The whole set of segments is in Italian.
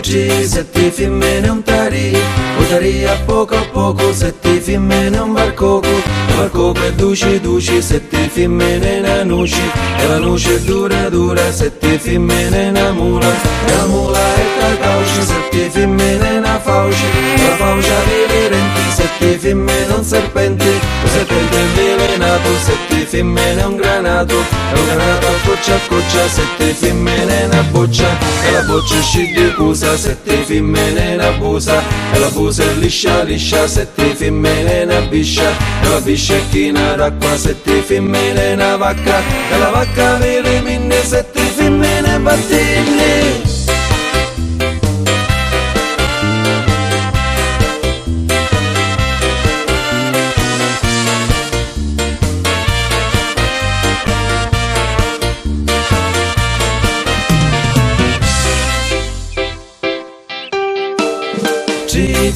se ti femmine un tarì, o tarì a poco, se ti femmine un barcoco è duci, se ti femmine una nuci, e la nuci è dura, se ti femmine una mula, e la mula è da cauci, se ti femmine una fauci, e la fauci vive renti, se ti femmine un serpente, o serpente avvelenato, se ti femmine un granato, e un granato a coccia, se ti femmine una boccia, e la boccia scende cusa, se ti femmine una busa, e la busa è liscia, se ti femmine una biscia, e la biscia è china d'acqua, se ti femmine una vacca, e la vacca vive minne, se ti femmine battine.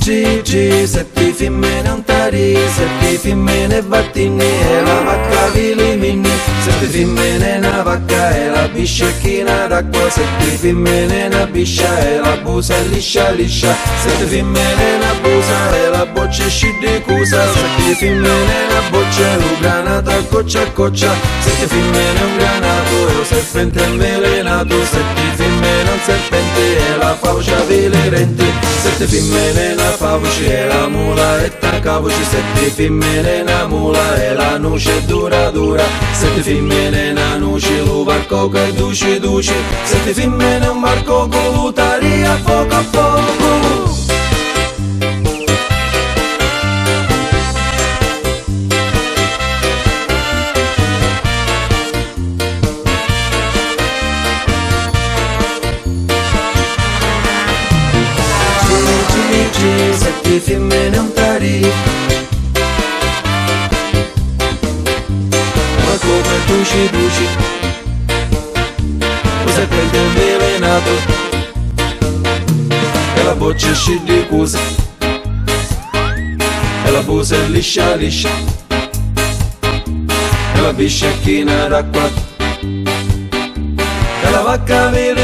G, se ti femmine un tarì, se ti femmine battini, e la vacca vilimini, se ti femmine una vacca, e la biscia è china d'acqua, se ti femmine una biscia, e la busa è liscia, se ti femmine una busa, e la boccia scende cusa, se ti femmine una boccia, e un granato a coccia, se ti femmine un granato, e un serpente avvelenato, se ti femmine un serpente, e la faucia vilerente, se ti femmine una fauci, e la mula è taccavuci, se ti femmine una mula, e la nuce è dura, se ti femmine una nuci, lo barcoco è duci, se ti femmine un barcoco, l'utaria a poco. Se ti femmine un tarì, ma come duci, o serpente avvelenato, e la boccia scende cusa, e la busa è liscia, e la biscia è china d'acqua, e la vacca vive